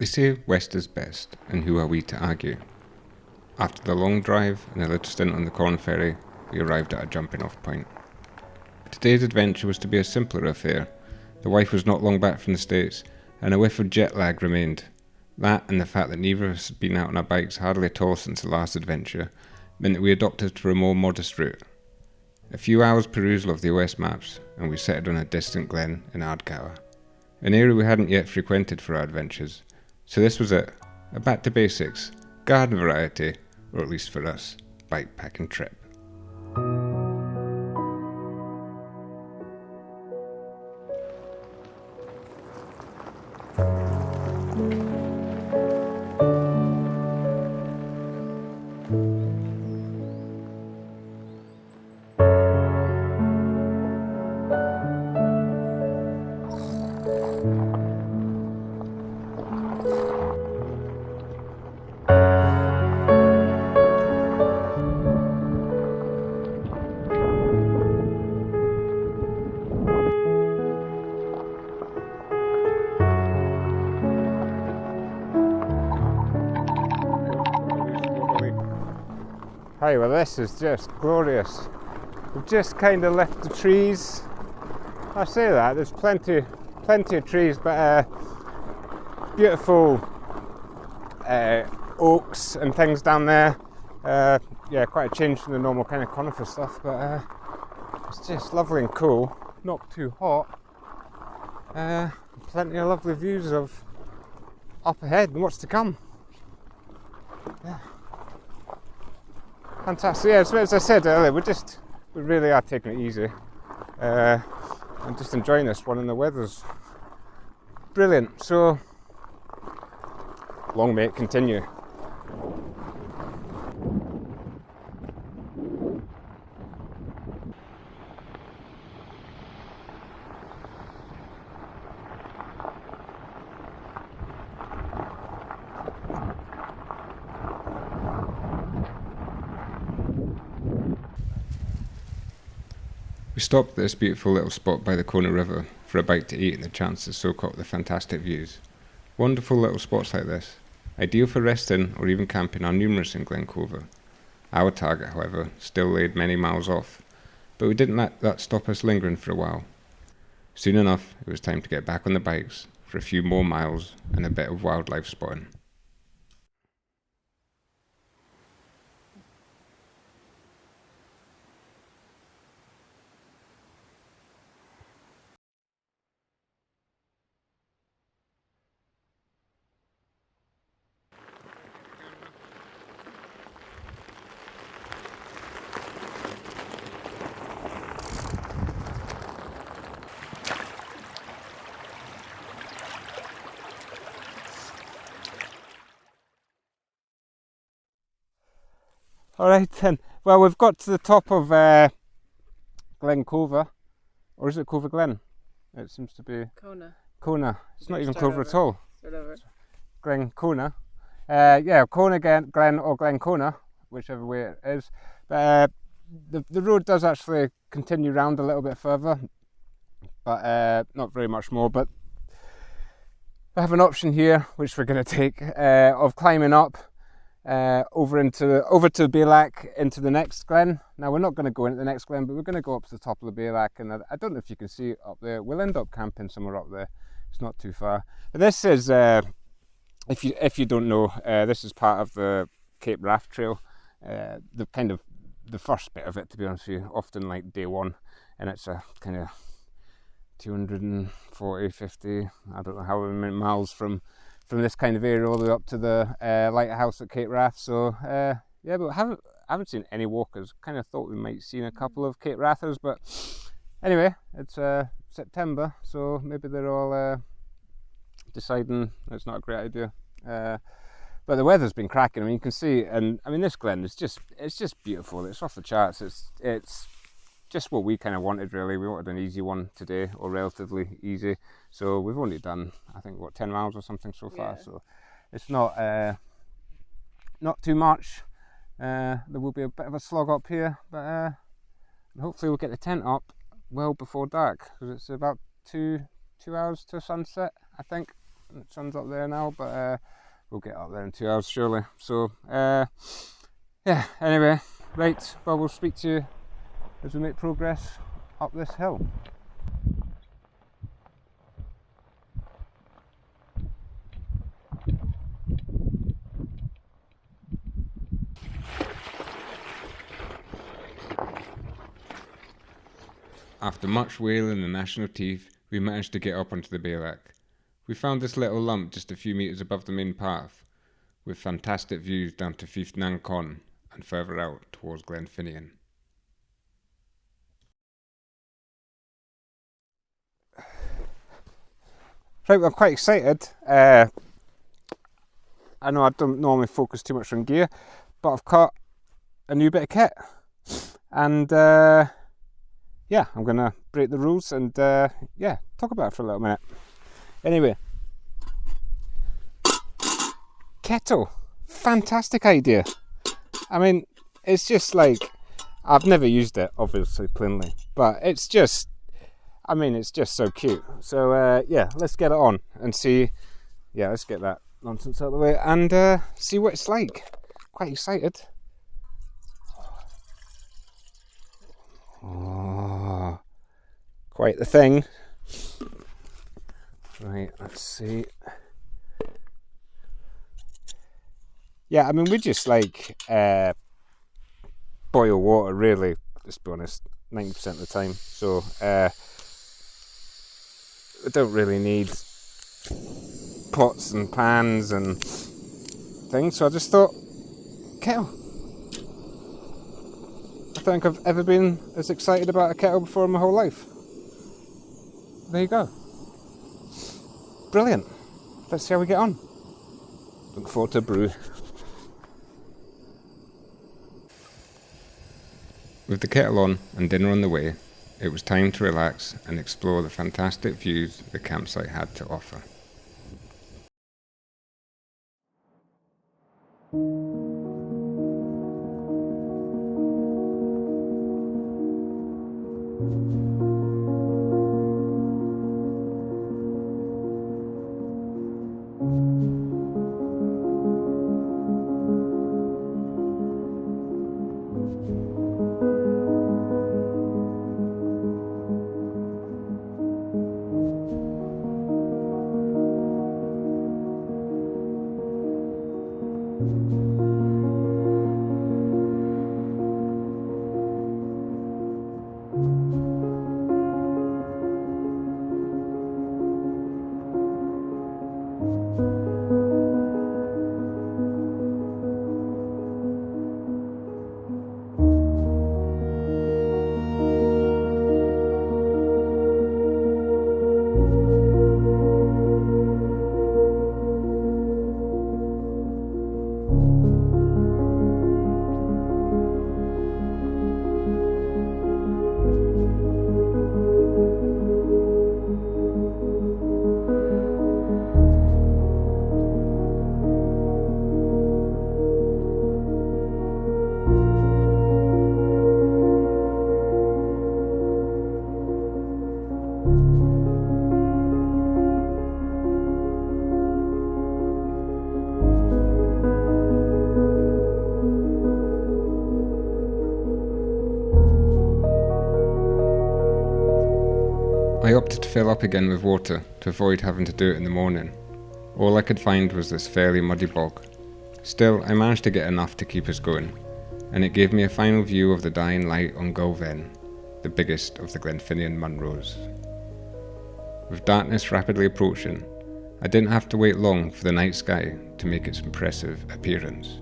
They say west is best, and who are we to argue? After the long drive and a little stint on the Corn Ferry, we arrived at a jumping off point. Today's adventure was to be a simpler affair. The wife was not long back from the States, and a whiff of jet lag remained. That, and the fact that neither of us had been out on our bikes hardly at all since the last adventure, meant that we adopted to a more modest route. A few hours perusal of the OS maps, and we settled on a distant glen in Ardgour, an area we hadn't yet frequented for our adventures. So this was it, a back to basics, garden variety, or at least for us, bikepacking trip. Hi, well this is just glorious. We've just kind of left the trees. I say that, there's plenty of trees, but beautiful oaks and things down there. Yeah, quite a change from the normal kind of conifer stuff, but it's just lovely and cool, not too hot. Plenty of lovely views of up ahead and what's to come. Yeah. Fantastic. Yeah, so as I said earlier, we really are taking it easy. I'm just enjoying this one, and the weather's brilliant. So, long may it continue. We stopped at this beautiful little spot by the Kona River for a bite to eat and the chance to soak up the fantastic views. Wonderful little spots like this, ideal for resting or even camping, are numerous in Glencover. Our target, however, still laid many miles off, but we didn't let that stop us lingering for a while. Soon enough, it was time to get back on the bikes for a few more miles and a bit of wildlife spotting. Alright then, well we've got to the top of Glencover, or is it Cover Glen? It seems to be Kona. It's not even Clover at all. Glencona. Yeah, Kona Glen or Glencona, whichever way it is. But the road does actually continue round a little bit further, but not very much more. But we have an option here, which we're going to take, of climbing up over to Bailach into the next glen. Now we're not going to go into the next glen, but we're going to go up to the top of the Bailach, and I don't know if you can see it up there. We'll end up camping somewhere up there. It's not too far. But this is, if you don't know, this is part of the Cape Raft Trail. The first bit of it, to be honest with you, often like day one, and it's a kind of 240, 50, I don't know how many miles from this kind of area all the way up to the lighthouse at Cape Wrath. So yeah, but I haven't seen any walkers. Kind of thought we might seen a couple of Cape Wrathers, but anyway, it's September, so maybe they're all deciding it's not a great idea. But the weather's been cracking. I mean, you can see, and I mean this glen is just beautiful. It's off the charts. It's just what we kind of wanted, really. We wanted an easy one today, or relatively easy. So we've only done, I think, 10 miles or something so far. Yeah. So it's not too much. There will be a bit of a slog up here, but hopefully we'll get the tent up well before dark, because it's about two hours to sunset, I think. The sun's up there now, but we'll get up there in 2 hours surely. So yeah, anyway, right, well, we'll speak to you as we make progress up this hill. After much wailing and gnashing of teeth, we managed to get up onto the Bailach. We found this little lump just a few metres above the main path, with fantastic views down to Fief Nan Con and further out towards Glenfinnian. Right, well, I'm quite excited. I know I don't normally focus too much on gear, but I've caught a new bit of kit, and yeah, I'm going to break the rules and yeah, talk about it for a little minute. Anyway, kettle, fantastic idea. I mean, it's just like, I've never used it, obviously, plainly, but it's just, I mean, it's just so cute. So yeah, let's get it on and see, yeah, let's get that nonsense out of the way and see what it's like. Quite excited. Oh, quite the thing. Right, let's see. Yeah, I mean, we just like boil water, really, let's be honest, 90% of the time. So we don't really need pots and pans and things. So I just thought, kettle. I don't think I've ever been as excited about a kettle before in my whole life. There you go. Brilliant. Let's see how we get on. Look forward to a brew. With the kettle on and dinner on the way, it was time to relax and explore the fantastic views the campsite had to offer. I opted to fill up again with water to avoid having to do it in the morning. All I could find was this fairly muddy bog. Still, I managed to get enough to keep us going, and it gave me a final view of the dying light on Gulven, the biggest of the Glenfinnian Munros. With darkness rapidly approaching, I didn't have to wait long for the night sky to make its impressive appearance.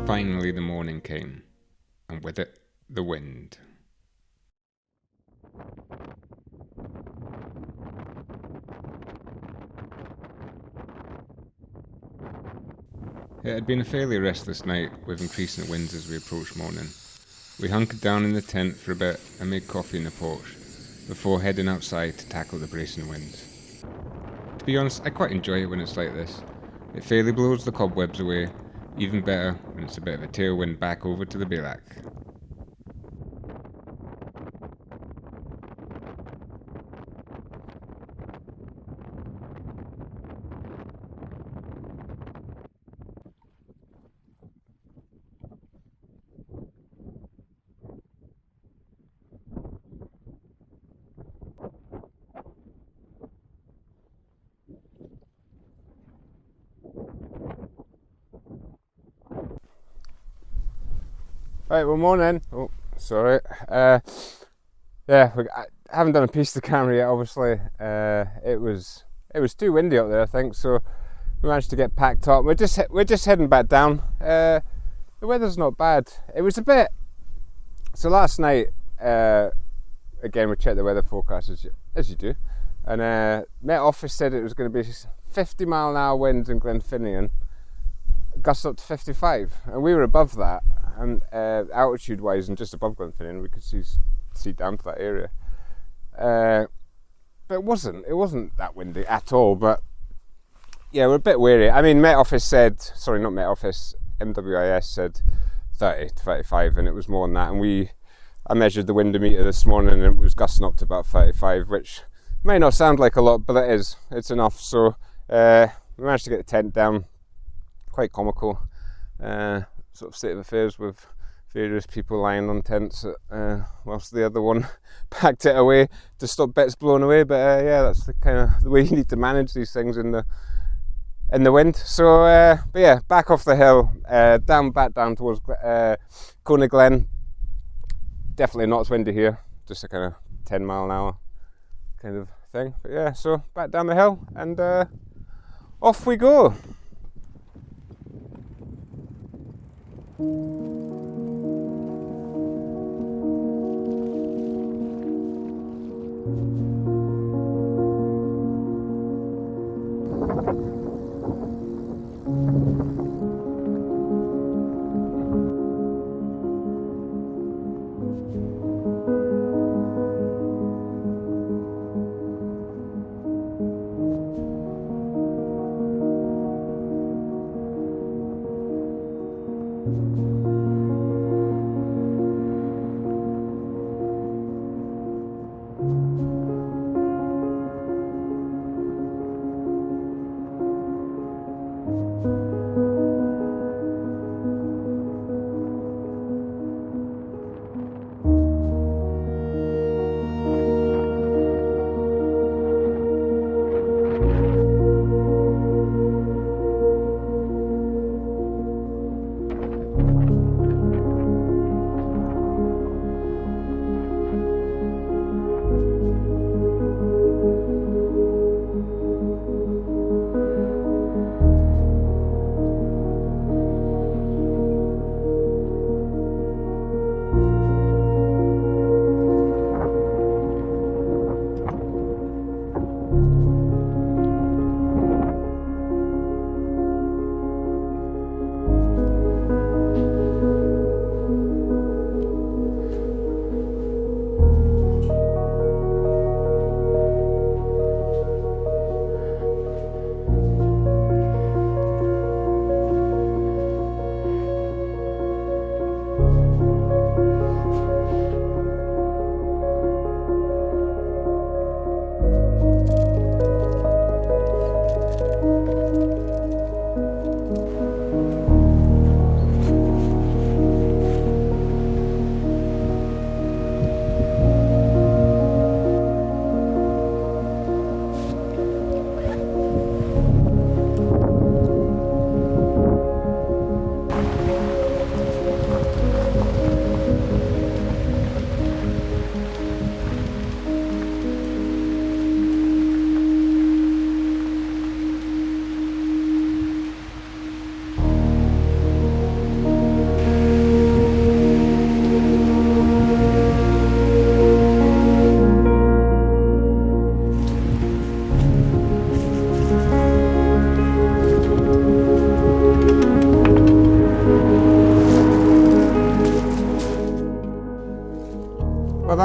Finally the morning came, and with it the wind. It had been a fairly restless night with increasing winds as we approached morning. We hunkered down in the tent for a bit and made coffee in the porch before heading outside to tackle the bracing winds. To be honest, I quite enjoy it when it's like this. It fairly blows the cobwebs away, even better when it's a bit of a tailwind back over to the bivouac. Right, well, morning. Oh, sorry. I haven't done a piece of the camera yet. Obviously, it was too windy up there, I think. So we managed to get packed up. We're just heading back down. The weather's not bad. It was a bit. So last night, again, we checked the weather forecast as you do, and Met Office said it was going to be 50-mile-an-hour winds in Glenfinnan, gusts up to 55, and we were above that. And altitude wise and just above Glenfinnan, we could see down to that area, but it wasn't that windy at all. But yeah, we're a bit wary. I mean, MWIS said 30 to 35, and it was more than that. And I measured the windometer this morning, and it was gusting up to about 35, which may not sound like a lot, but it's enough. So we managed to get the tent down. Quite comical. Sort of state of affairs with various people lying on tents whilst the other one packed it away to stop bits blowing away. But yeah, that's the kind of the way you need to manage these things in the wind. So but yeah, back off the hill, back down towards Kona Glen. Definitely not as windy here, just a kind of 10-mile-an-hour kind of thing. But yeah, so back down the hill and off we go.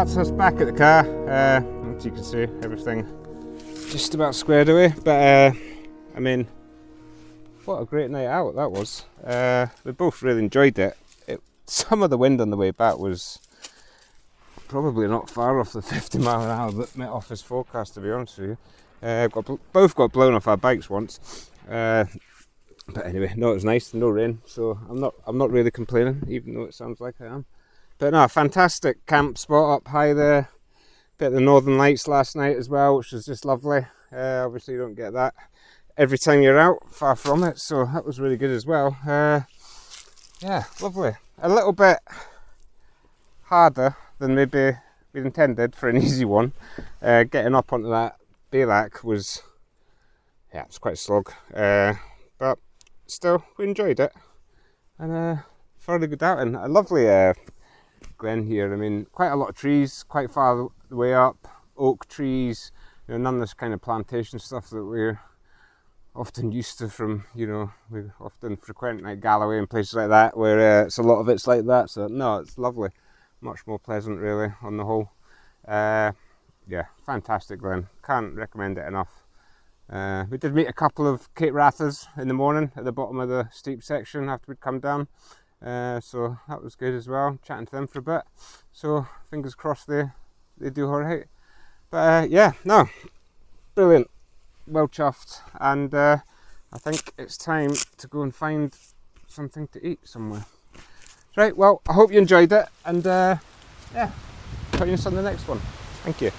that's us back at the car. As you can see, everything just about squared away, but I mean, what a great night out that was. We both really enjoyed it. Some of the wind on the way back was probably not far off the 50 mile an hour that met off his forecast, to be honest with you. Both got blown off our bikes once, but anyway, no, it was nice, no rain, so I'm not really complaining, even though it sounds like I am. But no, fantastic camp spot up high there. Bit of the Northern Lights last night as well, which was just lovely. Obviously you don't get that every time you're out, far from it, so that was really good as well. Yeah, lovely. A little bit harder than maybe we intended for an easy one. Getting up onto that Baylac was, yeah, it's quite a slog. But still, we enjoyed it. And fairly good outing. A lovely glen here. I mean, quite a lot of trees, quite far the way up. Oak trees, you know, none of this kind of plantation stuff that we're often used to from, you know, we often frequent like Galloway and places like that where it's a lot of it's like that. So no, it's lovely, much more pleasant really on the whole. Yeah, fantastic glen, can't recommend it enough. We did meet a couple of Cape Wrathers in the morning at the bottom of the steep section after we'd come down, so that was good as well, chatting to them for a bit, so fingers crossed they do alright. But yeah, no, brilliant, well chuffed, and I think it's time to go and find something to eat somewhere. Right, well, I hope you enjoyed it, and yeah, join us on the next one. Thank you.